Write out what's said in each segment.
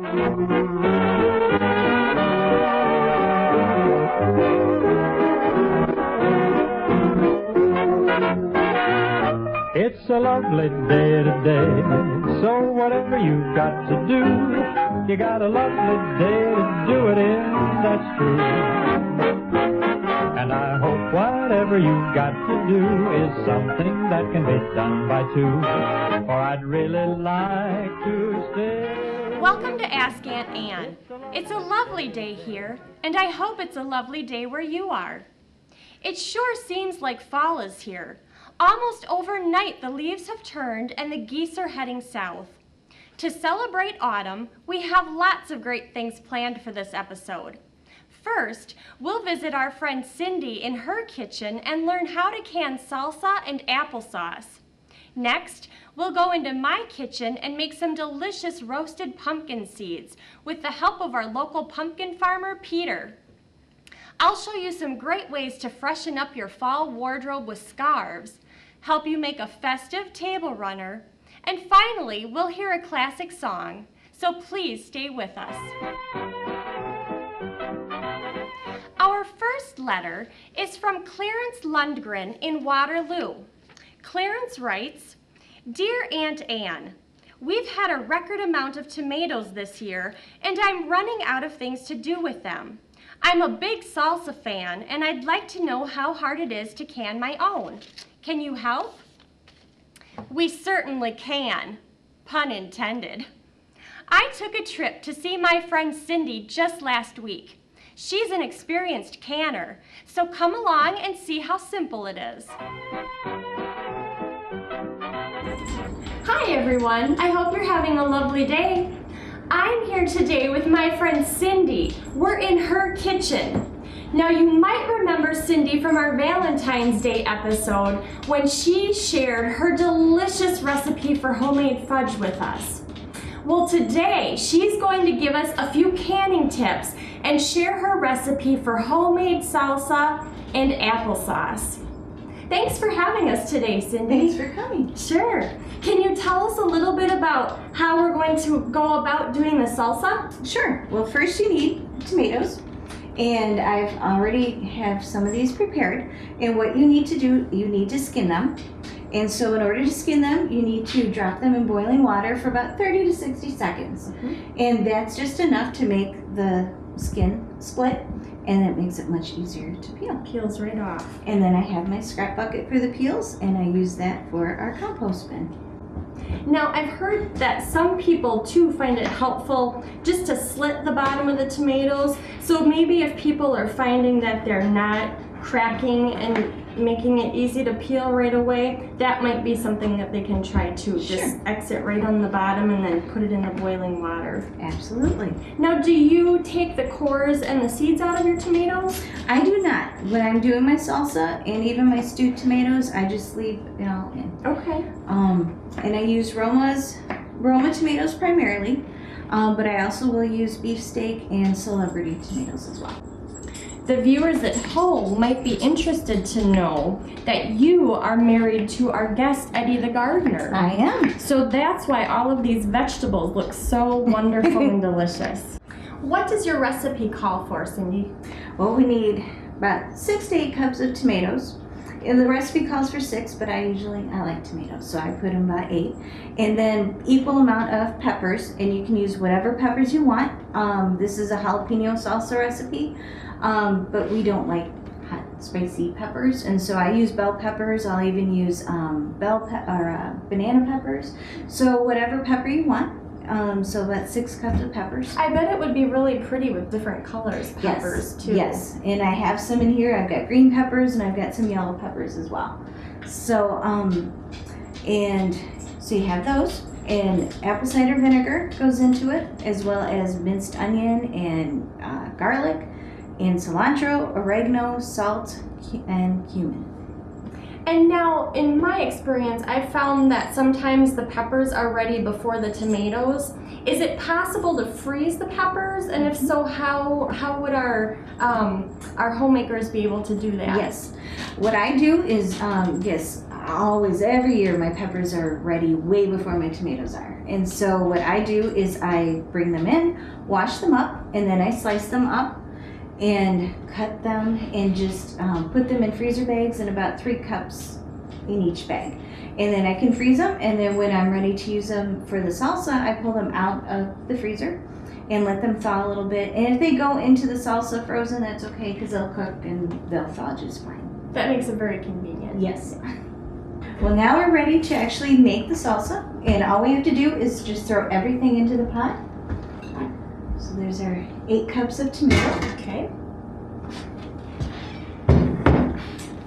It's a lovely day today, so whatever you've got to do, you got a lovely day to do it in, that's true. And I hope whatever you've got to do is something that can be done by two, for I'd really like to stay. Welcome to Ask Aunt Ann. It's a lovely day here, and I hope it's a lovely day where you are. It sure seems like fall is here. Almost overnight, the leaves have turned and the geese are heading south. To celebrate autumn, we have lots of great things planned for this episode. First, we'll visit our friend Cindy in her kitchen and learn how to can salsa and applesauce. Next, we'll go into my kitchen and make some delicious roasted pumpkin seeds with the help of our local pumpkin farmer, Peter. I'll show you some great ways to freshen up your fall wardrobe with scarves, help you make a festive table runner, and finally, we'll hear a classic song, so please stay with us. Our first letter is from Clarence Lundgren in Waterloo. Clarence writes, "Dear Aunt Ann, we've had a record amount of tomatoes this year, and I'm running out of things to do with them. I'm a big salsa fan, and I'd like to know how hard it is to can my own. Can you help?" We certainly can, pun intended. I took a trip to see my friend Cindy just last week. She's an experienced canner, so come along and see how simple it is. Hi everyone, I hope you're having a lovely day. I'm here today with my friend Cindy. We're in her kitchen. Now you might remember Cindy from our Valentine's Day episode when she shared her delicious recipe for homemade fudge with us. Well, today she's going to give us a few canning tips and share her recipe for homemade salsa and applesauce. Thanks for having us today, Cindy. Thanks for coming. Sure. Can you tell us a little bit about how we're going to go about doing the salsa? Sure. Well, first you need tomatoes, and I've already have some of these prepared. And what you need to do, you need to skin them. And so in order to skin them, you need to drop them in boiling water for about 30 to 60 seconds. And that's just enough to make the skin split, and it makes it much easier to peel. Peels right off. And then I have my scrap bucket for the peels, and I use that for our compost bin. Now, I've heard that some people too find it helpful just to slit the bottom of the tomatoes. So maybe if people are finding that they're not cracking and making it easy to peel right away, that might be something that they can try too. Sure. Just exit right on the bottom and then put it in the boiling water. Absolutely. Now, do you take the cores and the seeds out of your tomatoes? I do not. When I'm doing my salsa and even my stewed tomatoes, I just leave it all in. Okay. And I use Roma tomatoes primarily, but I also will use beefsteak and celebrity tomatoes as well. The viewers at home might be interested to know that you are married to our guest, Eddie the gardener. I am. So that's why all of these vegetables look so wonderful and delicious. What does your recipe call for, Cindy? Well, we need about 6 to 8 cups of tomatoes. And the recipe calls for 6, but I like tomatoes, so I put in about 8. And then equal amount of peppers, and you can use whatever peppers you want. This is a jalapeno salsa recipe, but we don't like hot, spicy peppers, and so I use bell peppers. I'll even use banana peppers. So whatever pepper you want. So about 6 cups of peppers. I bet it would be really pretty with different colors peppers too. Yes, and I have some in here. I've got green peppers and I've got some yellow peppers as well. So, and so you have those, and apple cider vinegar goes into it, as well as minced onion and garlic, and cilantro, oregano, salt, and cumin. And now, in my experience, I've found that sometimes the peppers are ready before the tomatoes. Is it possible to freeze the peppers? And if so, how would our homemakers be able to do that? Yes. What I do is, yes, always, every year, my peppers are ready way before my tomatoes are. And so what I do is I bring them in, wash them up, and then I slice them up and cut them and just put them in freezer bags in about 3 cups in each bag. And then I can freeze them, and then when I'm ready to use them for the salsa, I pull them out of the freezer and let them thaw a little bit. And if they go into the salsa frozen, that's okay because they'll cook and they'll thaw just fine. That makes it very convenient. Yes. Well, now we're ready to actually make the salsa, and all we have to do is just throw everything into the pot. So there's our 8 cups of tomato. Okay.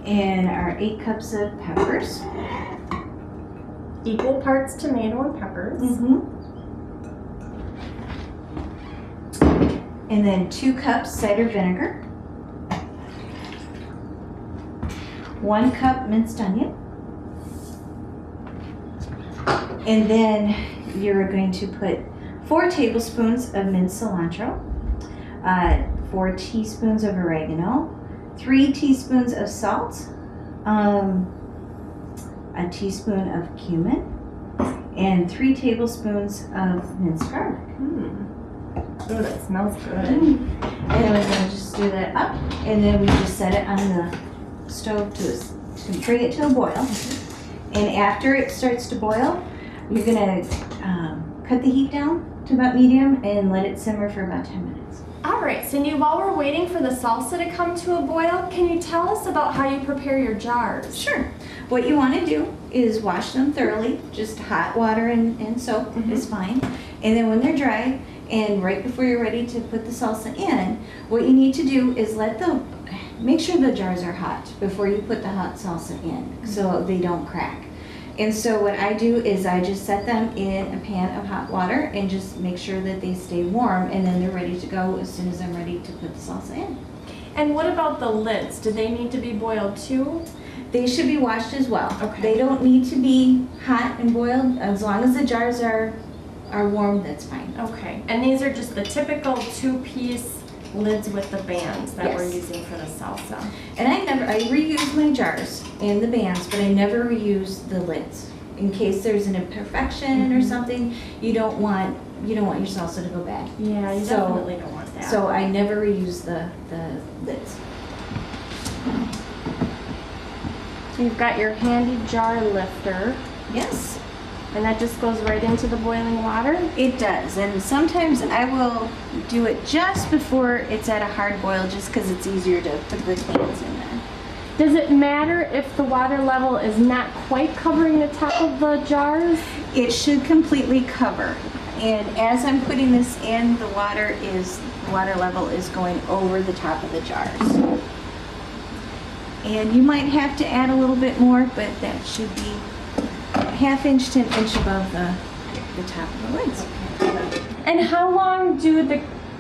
And our 8 cups of peppers. Equal parts tomato and peppers. And then 2 cups cider vinegar. 1 cup minced onion. And then you're going to put 4 tablespoons of minced cilantro, 4 teaspoons of oregano, 3 teaspoons of salt, a teaspoon of cumin, and 3 tablespoons of minced garlic. Oh, that smells good. And then we're going to just do that up, and then we just set it on the stove to bring it to a boil. And after it starts to boil, you're going to cut the heat down to about medium and let it simmer for about 10 minutes. All right, Cindy, while we're waiting for the salsa to come to a boil, can you tell us about how you prepare your jars? Sure. What you want to do is wash them thoroughly. Just hot water and soap is fine. And then when they're dry and right before you're ready to put the salsa in, what you need to do is make sure the jars are hot before you put the hot salsa in so they don't crack. And so what I do is I just set them in a pan of hot water and just make sure that they stay warm, and then they're ready to go as soon as I'm ready to put the salsa in. And what about the lids? Do they need to be boiled too? They should be washed as well. Okay. They don't need to be hot and boiled. As long as the jars are warm, that's fine. Okay. And these are just the typical 2-piece lids with the bands that we're using for the salsa. And I reuse my jars and the bands, but I never reuse the lids in case there's an imperfection or something. You don't want your salsa to go bad. Yeah, you definitely don't want that. So I never reuse the lids. You've got your handy jar lifter. Yes. And that just goes right into the boiling water? It does, and sometimes I will do it just before it's at a hard boil just because it's easier to put the cans in there. Does it matter if the water level is not quite covering the top of the jars? It should completely cover. And as I'm putting this in, the water level is going over the top of the jars. And you might have to add a little bit more, but that should be ½ inch to 1 inch above the top of the lids. And how long do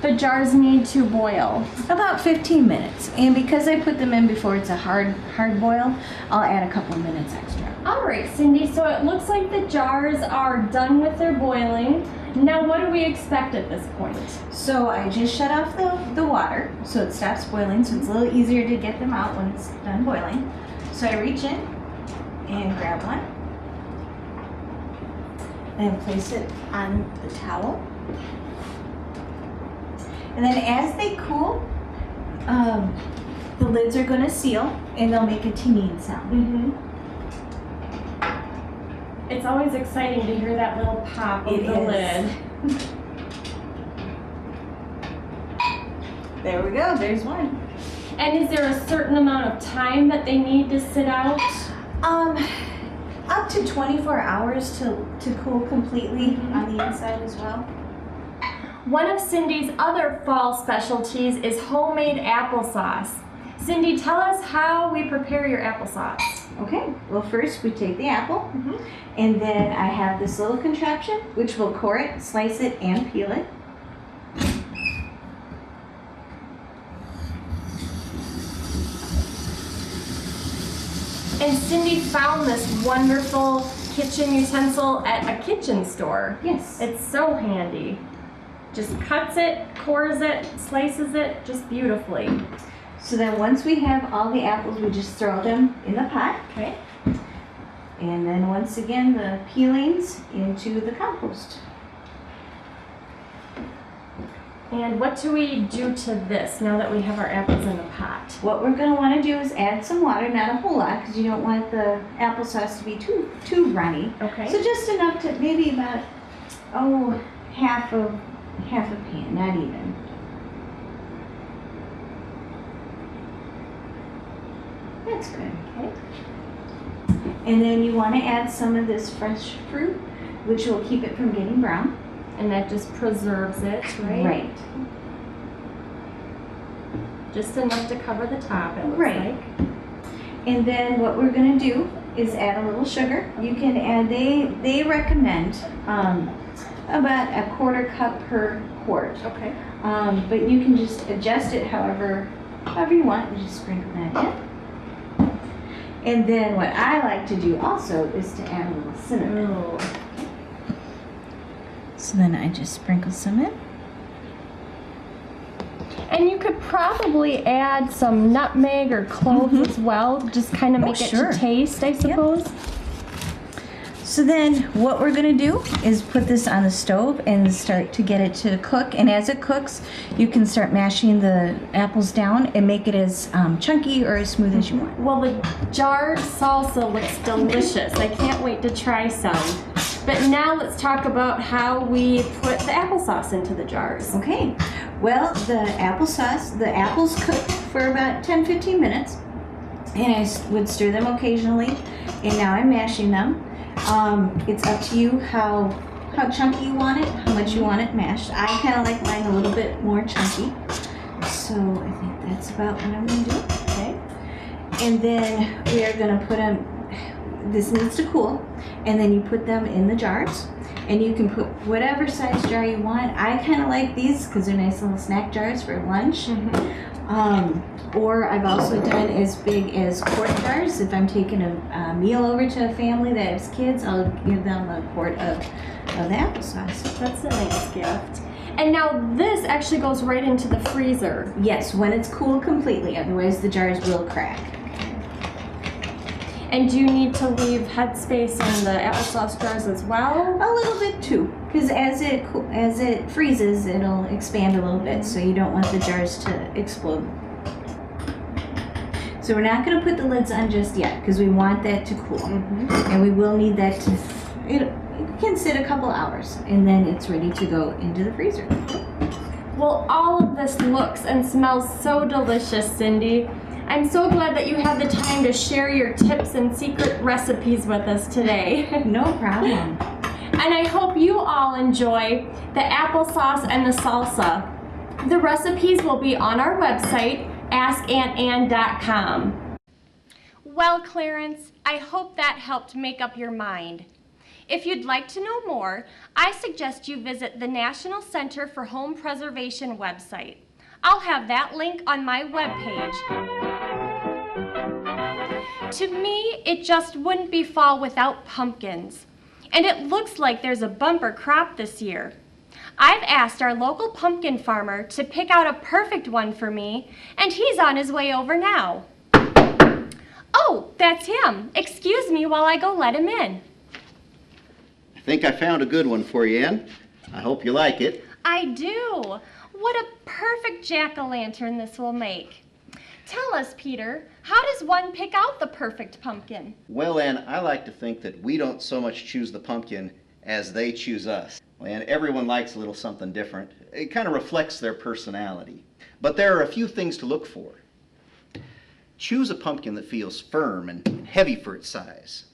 the jars need to boil? About 15 minutes. And because I put them in before it's a hard boil, I'll add a couple of minutes extra. All right, Cindy, so it looks like the jars are done with their boiling. Now what do we expect at this point? So I just shut off the water so it stops boiling, so it's a little easier to get them out when it's done boiling. So I reach in and grab one and place it on the towel. And then as they cool, the lids are going to seal and they'll make a ting sound. It's always exciting to hear that little pop of the lid. There we go, there's one. And is there a certain amount of time that they need to sit out? Up to 24 hours to cool completely on the inside as well. One of Cindy's other fall specialties is homemade applesauce. Cindy, tell us how we prepare your applesauce. Okay, well first we take the apple, and then I have this little contraption which will core it, slice it, and peel it. And Cindy found this wonderful kitchen utensil at a kitchen store. Yes. It's so handy. Just cuts it, cores it, slices it, just beautifully. So then once we have all the apples, we just throw them in the pot. Okay. And then once again, the peelings into the compost. And what do we do to this now that we have our apples in the pot? What we're going to want to do is add some water, not a whole lot, because you don't want the applesauce to be too runny. Okay. So just enough to maybe about, half a pan, not even. That's good. Okay. And then you want to add some of this fresh fruit, which will keep it from getting brown. And that just preserves it, right? Right. Just enough to cover the top, it looks Right. like. And then what we're going to do is add a little sugar. You can add, they recommend about a 1/4 cup per quart. Okay. But you can just adjust it however you want and just sprinkle that in. And then what I like to do also is to add a little cinnamon. Ooh. So then I just sprinkle some in. And you could probably add some nutmeg or cloves as well, just kind of make it sure. to taste, I suppose. So then what we're going to do is put this on the stove and start to get it to cook. And as it cooks, you can start mashing the apples down and make it as chunky or as smooth as you want. Well, the jarred salsa looks delicious. I can't wait to try some. But now let's talk about how we put the applesauce into the jars. Okay, well, the apples cook for about 10-15 minutes. And I would stir them occasionally. And now I'm mashing them. It's up to you how chunky you want it, how much you want it mashed. I kind of like mine a little bit more chunky. So I think that's about what I'm going to do. Okay. And then we are going to put them, this needs to cool, and then you put them in the jars. And you can put whatever size jar you want. I kind of like these because they're nice little snack jars for lunch. Or I've also done as big as quart jars. If I'm taking a meal over to a family that has kids, I'll give them a quart of the applesauce. That's a nice gift. And now this actually goes right into the freezer. Yes, when it's cool completely, otherwise the jars will crack. And do you need to leave headspace in the applesauce jars as well? A little bit too, because as it freezes, it'll expand a little bit, so you don't want the jars to explode. So we're not going to put the lids on just yet, because we want that to cool. And we will need that to, it can sit a couple hours, and then it's ready to go into the freezer. Well, all of this looks and smells so delicious, Cindy. I'm so glad that you had the time to share your tips and secret recipes with us today. No problem. And I hope you all enjoy the applesauce and the salsa. The recipes will be on our website, askauntAnn.com. Well, Clarence, I hope that helped make up your mind. If you'd like to know more, I suggest you visit the National Center for Home Preservation website. I'll have that link on my webpage. To me, it just wouldn't be fall without pumpkins. And it looks like there's a bumper crop this year. I've asked our local pumpkin farmer to pick out a perfect one for me, and he's on his way over now. Oh, that's him. Excuse me while I go let him in. I think I found a good one for you, Ann. I hope you like it. I do. What a perfect jack-o'-lantern this will make. Tell us, Peter, how does one pick out the perfect pumpkin? Well, Ann, I like to think that we don't so much choose the pumpkin as they choose us. Well, Ann, everyone likes a little something different. It kind of reflects their personality. But there are a few things to look for. Choose a pumpkin that feels firm and heavy for its size.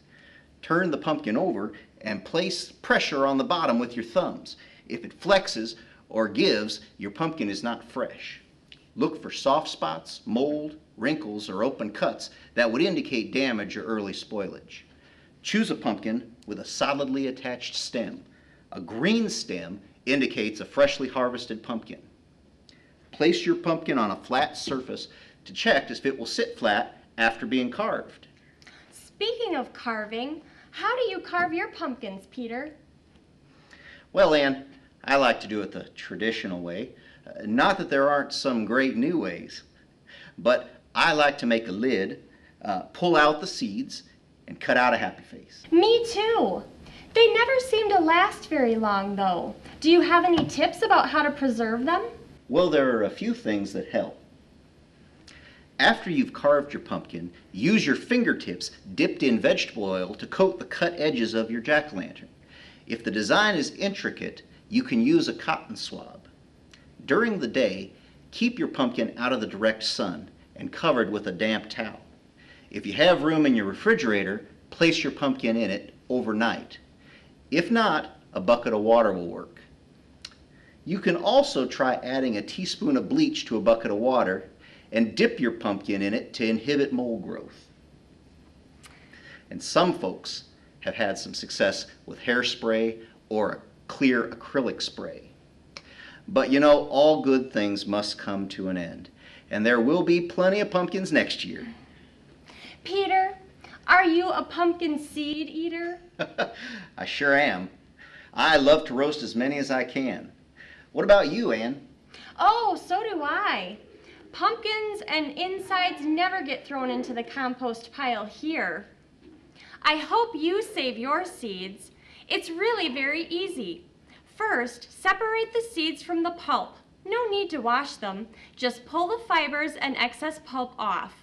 Turn the pumpkin over and place pressure on the bottom with your thumbs. If it flexes or gives, your pumpkin is not fresh. Look for soft spots, mold, wrinkles, or open cuts that would indicate damage or early spoilage. Choose a pumpkin with a solidly attached stem. A green stem indicates a freshly harvested pumpkin. Place your pumpkin on a flat surface to check if it will sit flat after being carved. Speaking of carving, how do you carve your pumpkins, Peter? Well, Ann, I like to do it the traditional way. Not that there aren't some great new ways, but I like to make a lid, pull out the seeds, and cut out a happy face. Me too. They never seem to last very long though. Do you have any tips about how to preserve them? Well, there are a few things that help. After you've carved your pumpkin, use your fingertips dipped in vegetable oil to coat the cut edges of your jack-o'-lantern. If the design is intricate, you can use a cotton swab. During the day, keep your pumpkin out of the direct sun and covered with a damp towel. If you have room in your refrigerator, place your pumpkin in it overnight. If not, a bucket of water will work. You can also try adding a teaspoon of bleach to a bucket of water and dip your pumpkin in it to inhibit mold growth. And some folks have had some success with hairspray or a clear acrylic spray. But you know, all good things must come to an end, and there will be plenty of pumpkins next year. Peter, are you a pumpkin seed eater? I sure am. I love to roast as many as I can. What about you, Ann? Oh, so do I. Pumpkins and insides never get thrown into the compost pile here. I hope you save your seeds. It's really very easy. First, separate the seeds from the pulp. No need to wash them. Just pull the fibers and excess pulp off.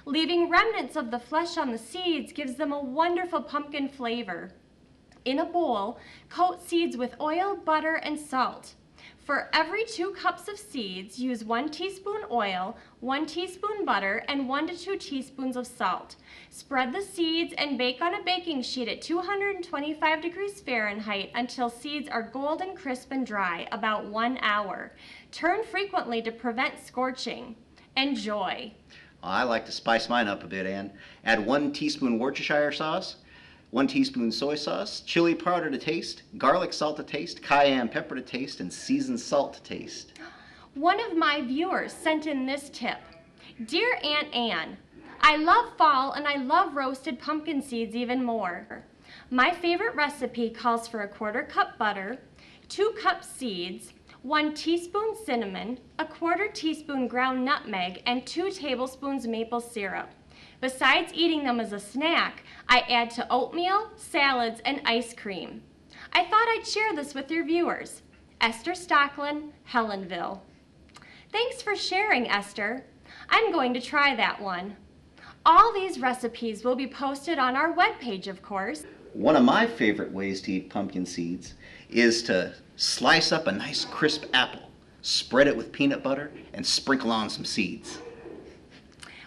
Leaving remnants of the flesh on the seeds gives them a wonderful pumpkin flavor. In a bowl, coat seeds with oil, butter, and salt. For every 2 cups of seeds, use 1 teaspoon oil, 1 teaspoon butter, and 1 to 2 teaspoons of salt. Spread the seeds and bake on a baking sheet at 225 degrees Fahrenheit until seeds are golden crisp and dry, about 1 hour. Turn frequently to prevent scorching. Enjoy. I like to spice mine up a bit, Ann. Add 1 teaspoon Worcestershire sauce, 1 teaspoon soy sauce, chili powder to taste, garlic salt to taste, cayenne pepper to taste, and seasoned salt to taste. One of my viewers sent in this tip. Dear Aunt Ann, I love fall and I love roasted pumpkin seeds even more. My favorite recipe calls for a 1/4 cup butter, 2 cups seeds, 1 teaspoon cinnamon, a 1/4 teaspoon ground nutmeg, and 2 tablespoons maple syrup. Besides eating them as a snack, I add to oatmeal, salads, and ice cream. I thought I'd share this with your viewers. Esther Stocklin, Helenville. Thanks for sharing, Esther. I'm going to try that one. All these recipes will be posted on our webpage, of course. One of my favorite ways to eat pumpkin seeds is to slice up a nice crisp apple, spread it with peanut butter, and sprinkle on some seeds.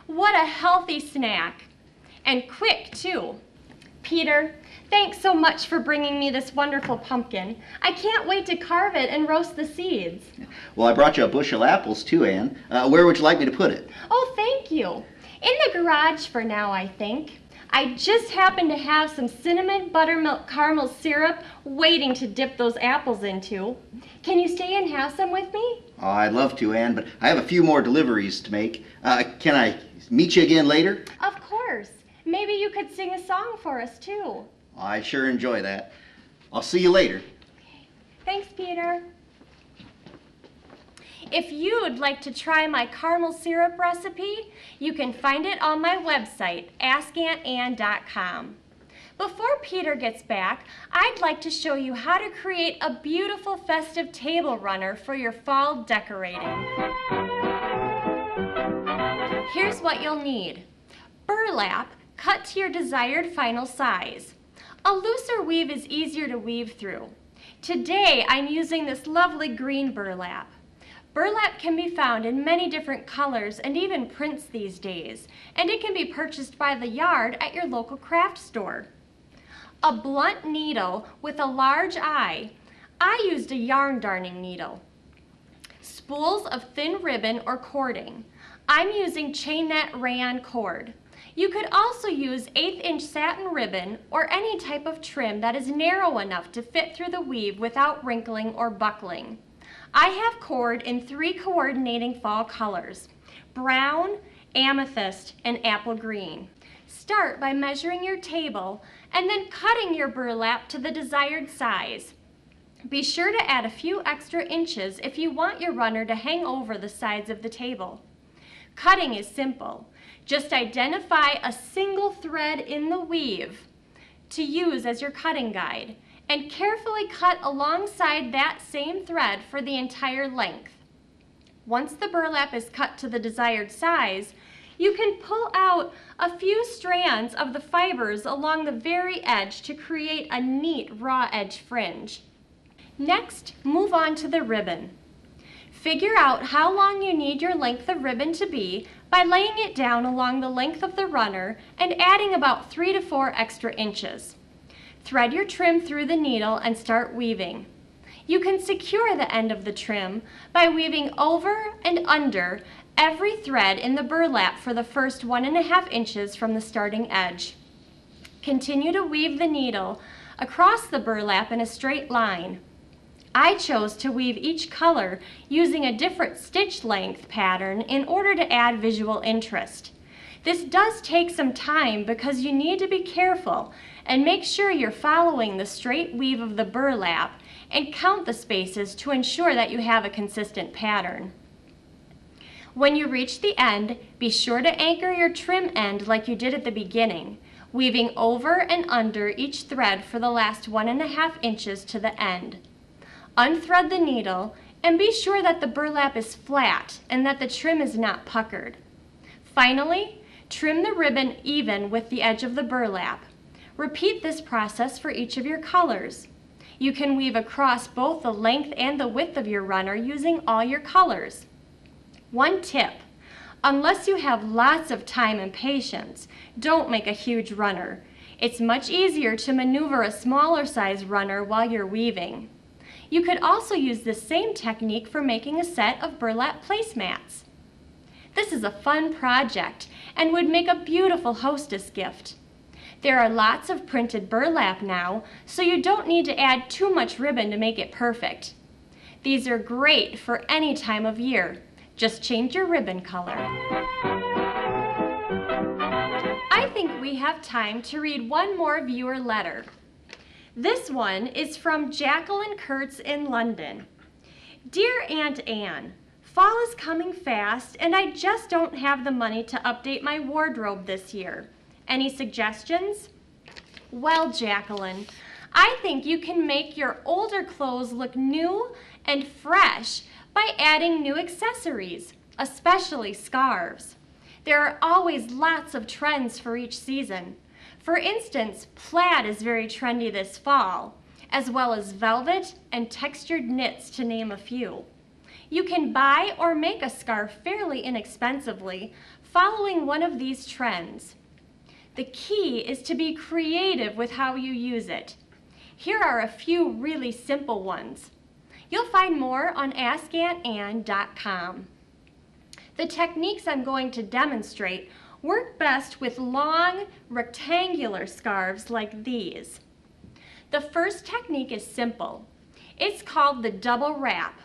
What a healthy snack. And quick, too. Peter, thanks so much for bringing me this wonderful pumpkin. I can't wait to carve it and roast the seeds. Well, I brought you a bushel of apples too, Ann. Where would you like me to put it? Oh, thank you. In the garage for now, I think. I just happen to have some cinnamon buttermilk caramel syrup waiting to dip those apples into. Can you stay and have some with me? Oh, I'd love to, Ann, but I have a few more deliveries to make. Can I meet you again later? Of course. Maybe you could sing a song for us, too. I sure enjoy that. I'll see you later. Thanks, Peter. If you'd like to try my caramel syrup recipe, you can find it on my website, askantann.com. Before Peter gets back, I'd like to show you how to create a beautiful festive table runner for your fall decorating. Here's what you'll need. Burlap, cut to your desired final size. A looser weave is easier to weave through. Today, I'm using this lovely green burlap. Burlap can be found in many different colors and even prints these days, and it can be purchased by the yard at your local craft store. A blunt needle with a large eye. I used a yarn darning needle. Spools of thin ribbon or cording. I'm using chain net rayon cord. You could also use 1/8-inch satin ribbon or any type of trim that is narrow enough to fit through the weave without wrinkling or buckling. I have cord in 3 coordinating fall colors: brown, amethyst, and apple green. Start by measuring your table and then cutting your burlap to the desired size. Be sure to add a few extra inches if you want your runner to hang over the sides of the table. Cutting is simple. Just identify a single thread in the weave to use as your cutting guide and carefully cut alongside that same thread for the entire length. Once the burlap is cut to the desired size, you can pull out a few strands of the fibers along the very edge to create a neat raw edge fringe. Next, move on to the ribbon. Figure out how long you need your length of ribbon to be by laying it down along the length of the runner and adding about 3 to 4 extra inches. Thread your trim through the needle and start weaving. You can secure the end of the trim by weaving over and under every thread in the burlap for the first 1.5 inches from the starting edge. Continue to weave the needle across the burlap in a straight line. I chose to weave each color using a different stitch length pattern in order to add visual interest. This does take some time because you need to be careful and make sure you're following the straight weave of the burlap and count the spaces to ensure that you have a consistent pattern. When you reach the end, be sure to anchor your trim end like you did at the beginning, weaving over and under each thread for the last 1.5 inches to the end. Unthread the needle and be sure that the burlap is flat and that the trim is not puckered. Finally, trim the ribbon even with the edge of the burlap. Repeat this process for each of your colors. You can weave across both the length and the width of your runner using all your colors. One tip: unless you have lots of time and patience, don't make a huge runner. It's much easier to maneuver a smaller size runner while you're weaving. You could also use this same technique for making a set of burlap placemats. This is a fun project and would make a beautiful hostess gift. There are lots of printed burlap now, so you don't need to add too much ribbon to make it perfect. These are great for any time of year. Just change your ribbon color. I think we have time to read one more viewer letter. This one is from Jacqueline Kurtz in London. Dear Aunt Anne, fall is coming fast and I just don't have the money to update my wardrobe this year. Any suggestions? Well, Jacqueline, I think you can make your older clothes look new and fresh by adding new accessories, especially scarves. There are always lots of trends for each season. For instance, plaid is very trendy this fall, as well as velvet and textured knits, to name a few. You can buy or make a scarf fairly inexpensively, following one of these trends. The key is to be creative with how you use it. Here are a few really simple ones. You'll find more on AskAuntAnne.com. The techniques I'm going to demonstrate work best with long, rectangular scarves like these. The first technique is simple. It's called the double wrap.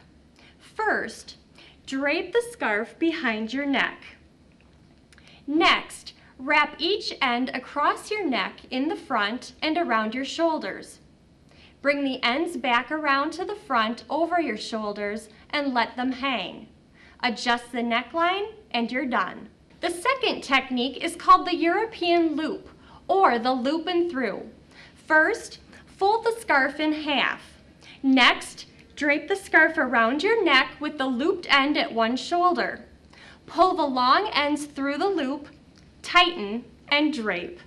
First, drape the scarf behind your neck. Next, wrap each end across your neck in the front and around your shoulders. Bring the ends back around to the front over your shoulders and let them hang. Adjust the neckline and you're done. The second technique is called the European loop, or the loop and through. First, fold the scarf in half. Next, drape the scarf around your neck with the looped end at one shoulder. Pull the long ends through the loop, tighten, and drape.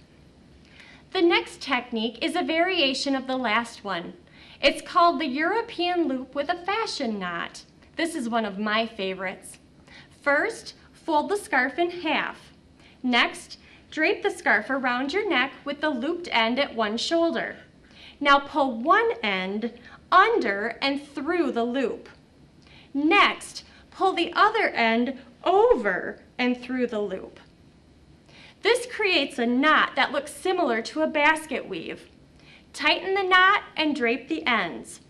The next technique is a variation of the last one. It's called the European loop with a fashion knot. This is one of my favorites. First, fold the scarf in half. Next, drape the scarf around your neck with the looped end at one shoulder. Now pull one end under and through the loop. Next, pull the other end over and through the loop. This creates a knot that looks similar to a basket weave. Tighten the knot and drape the ends.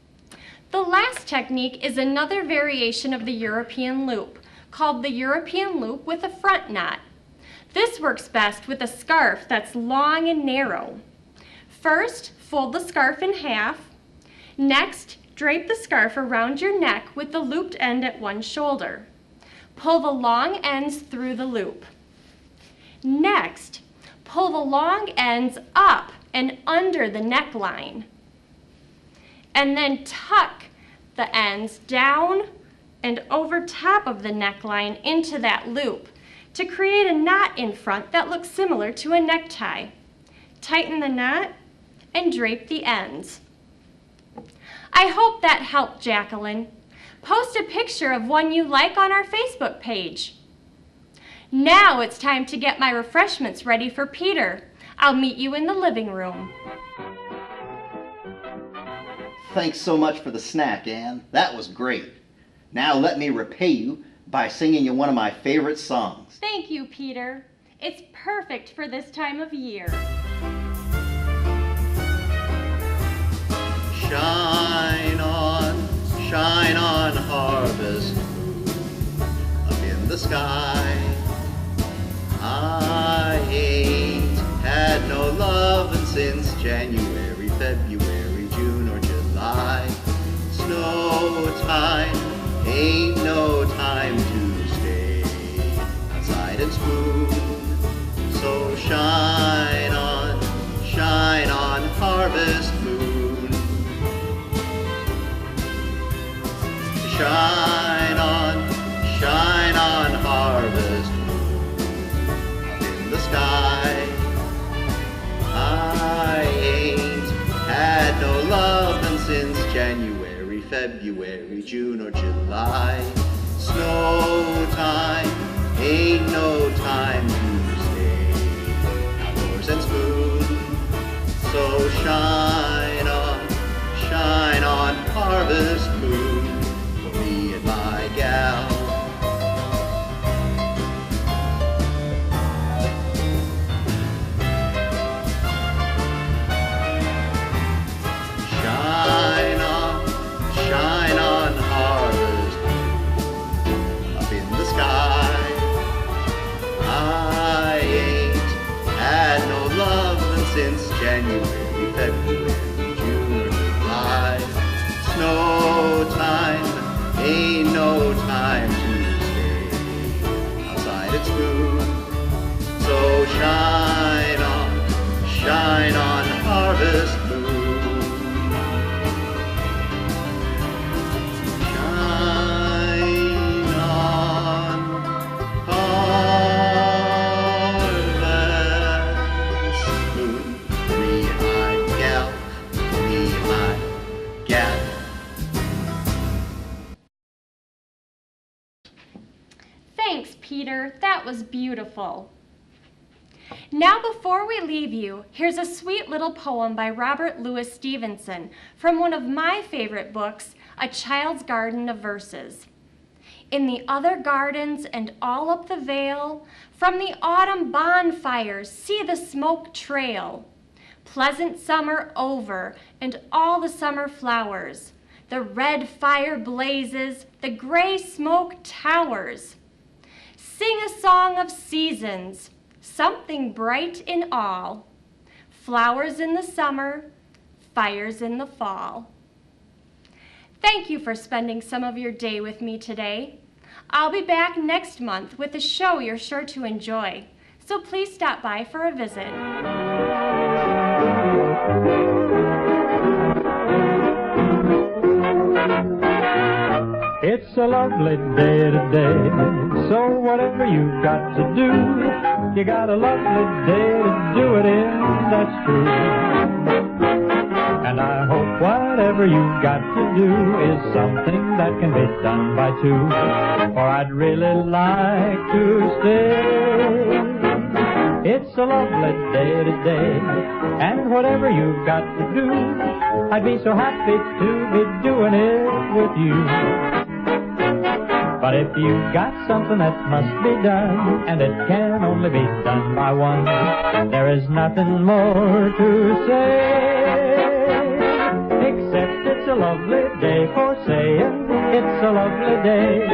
The last technique is another variation of the European loop, called the European loop with a front knot. This works best with a scarf that's long and narrow. First, fold the scarf in half. Next, drape the scarf around your neck with the looped end at one shoulder. Pull the long ends through the loop. Next, pull the long ends up and under the neckline. And then tuck the ends down and over top of the neckline into that loop to create a knot in front that looks similar to a necktie. Tighten the knot and drape the ends. I hope that helped, Jacqueline. Post a picture of one you like on our Facebook page. Now it's time to get my refreshments ready for Peter. I'll meet you in the living room. Thanks so much for the snack, Ann. That was great. Now let me repay you by singing you one of my favorite songs. Thank you, Peter. It's perfect for this time of year. Shine on, harvest moon up in the sky. I ain't had no lovin' since January, February, June, or July. Snow time ain't no time to stay outside and spoon. So shine on, harvest moon. Shine on, harvest moon up in the sky. I ain't had no lovin' since January, February, June, or July. Snow time ain't no time to stay outdoors and spoon. So shine on, harvest moon for me and my gal. Shine on, harvest moon up in the sky. I ain't had no lovin' since January, February, June, or July. Snow time ain't no time to stay outside at school. So shine on, harvest moon. Thanks, Peter. That was beautiful. Now, before we leave you, here's a sweet little poem by Robert Louis Stevenson from one of my favorite books, A Child's Garden of Verses. In the other gardens and all up the vale, from the autumn bonfires, see the smoke trail. Pleasant summer over, and all the summer flowers. The red fire blazes, the gray smoke towers. Sing a song of seasons, something bright in all. Flowers in the summer, fires in the fall. Thank you for spending some of your day with me today. I'll be back next month with a show you're sure to enjoy, so please stop by for a visit. It's a lovely day today, so whatever you've got to do, you got a lovely day to do it in, that's true. And I hope whatever you've got to do is something that can be done by two, for I'd really like to stay. It's a lovely day today, and whatever you've got to do, I'd be so happy to be doing it with you. But if you've got something that must be done, and it can only be done by one, there is nothing more to say, except it's a lovely day for saying it's a lovely day.